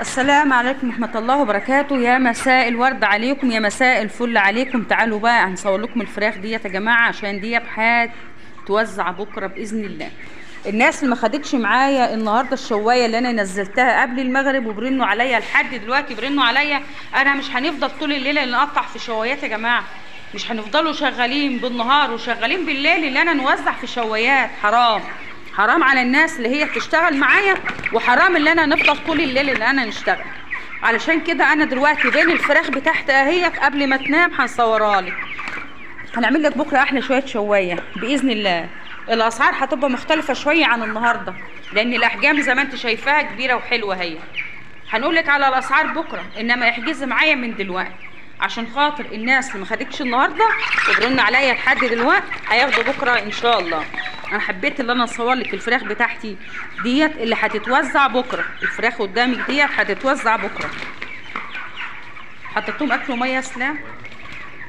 السلام عليكم ورحمة الله وبركاته. يا مساء الورد عليكم، يا مساء الفل عليكم. تعالوا بقى هنصور لكم الفراخ ديت يا جماعة، عشان ديت هتوزع بكرة بإذن الله. الناس اللي ما خدتش معايا النهارده الشوايه اللي انا نزلتها قبل المغرب وبرنوا عليا لحد دلوقتي برنوا عليا، انا مش هنفضل طول الليله اللي نقطع في شوايات يا جماعه، مش هنفضلوا شغالين بالنهار وشغالين بالليل اللي انا نوزع في شوايات. حرام على الناس اللي هي بتشتغل معايا، وحرام اللي انا نفضل طول الليل اللي انا نشتغل. علشان كده انا دلوقتي بين الفراخ بتاعتي اهيت قبل ما تنام هنصورها لك. هنعمل لك بكره احلى شويه شوايه باذن الله. الاسعار هتبقى مختلفه شويه عن النهارده، لان الاحجام زي ما انت شايفاها كبيره وحلوه اهي. هنقول لك على الاسعار بكره، انما احجزي معايا من دلوقتي عشان خاطر الناس اللي ما خدتش النهارده وبرن عليا لحد دلوقتي هياخدوا بكره ان شاء الله. انا حبيت ان انا اصور لك الفراخ بتاعتي ديت اللي هتتوزع بكره. الفراخ قدامك ديت هتتوزع بكره. حطيتهم اكل وميه يا سلام.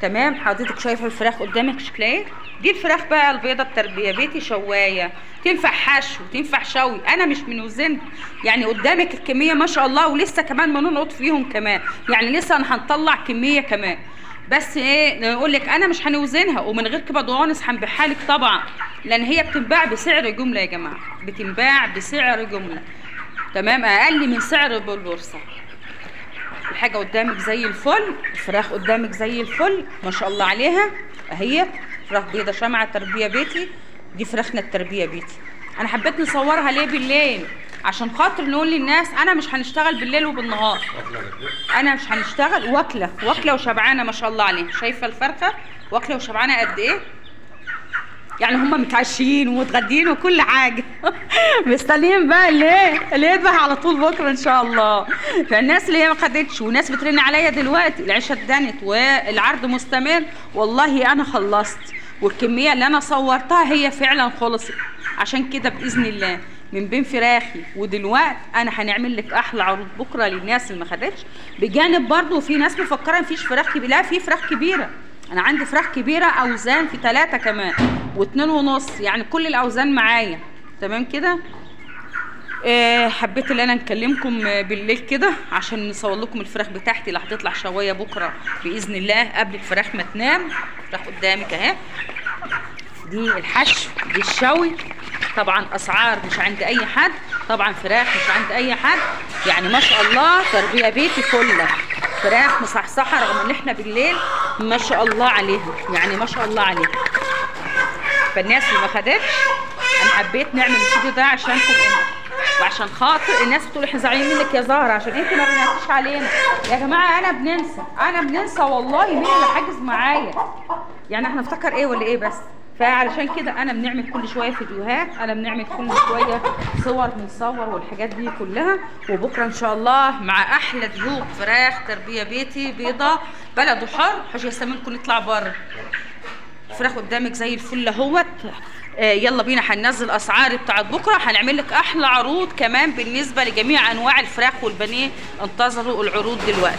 تمام، حضرتك شايفه الفراخ قدامك شكلها ايه؟ دي الفراخ بقى البيضه التربيه بيتي شوايه، تنفع حشو تنفع شوي. انا مش بنوزن يعني، قدامك الكميه ما شاء الله، ولسه كمان ما ننقط فيهم كمان، يعني لسه انا هنطلع كميه كمان. بس ايه نقول لك، انا مش هنوزنها، ومن غير كده دوانس هنبيعها لك طبعا، لان هي بتنباع بسعر جمله يا جماعه، بتنباع بسعر جمله. تمام، اقل من سعر بالبورصه. الحاجه قدامك زي الفل، الفراخ قدامك زي الفل ما شاء الله عليها اهي. فراخ بيضه شمعه تربيه بيتي، دي فراخنا التربيه بيتي. انا حبيت نصورها ليه بالليل؟ عشان خاطر نقول للناس انا مش هنشتغل بالليل وبالنهار، انا مش هنشتغل. واكله وشبعانه ما شاء الله عليها. شايفه الفرخه واكله وشبعانه قد ايه؟ يعني هم متعشيين ومتغدين وكل حاجه مستنيين بقى ليه بقى على طول بكره ان شاء الله. فالناس اللي هي ما خدتش، وناس بترن عليا دلوقتي، العشاء اتدنت والعرض مستمر، والله انا خلصت، والكميه اللي انا صورتها هي فعلا خلصت. عشان كده باذن الله من بين فراخي ودلوقتي انا هنعمل لك احلى عروض بكره للناس اللي ما خدتش. بجانب برضو في ناس مفكره مفيش فراخ كبيره، لا في فراخ كبيره. انا عندي فراخ كبيره اوزان في 3 كمان و2.5، يعني كل الاوزان معايا. تمام كده. حبيت ان انا نكلمكم بالليل كده عشان نصور لكم الفراخ بتاعتي اللي هتطلع شوايه بكره باذن الله قبل الفراخ ما تنام. الفراخ قدامك اهي، دي الحشو دي الشوي. طبعا اسعار مش عند اي حد، طبعا فراخ مش عند اي حد، يعني ما شاء الله تربيه بيتي كلها فراخ مصحصحه، رغم ان احنا بالليل ما شاء الله عليها، يعني ما شاء الله عليها. فالناس اللي ما خدتش انا حبيت نعمل الفيديو ده عشانكم انتوا، وعشان خاطر الناس بتقول احنا زعلانين منك يا زهره عشان انت ما بنعتيش علينا. يا جماعه انا بننسى والله. مين اللي حاجز معايا؟ يعني احنا نفتكر ايه ولا ايه بس؟ فعلشان كده انا بنعمل كل شويه فيديوهات، انا بنعمل كل شويه صور بنصور والحاجات دي كلها. وبكره ان شاء الله مع احلى ذوق فراخ تربيه بيتي بيضه بلد وحر. حاجه يسمينكم نطلع بره. الفراخ قدامك زي الفل اهوت. يلا بينا هننزل اسعار بتاعت بكره، هنعمل لك احلى عروض كمان بالنسبه لجميع انواع الفراخ والبانيه. انتظروا العروض دلوقتي.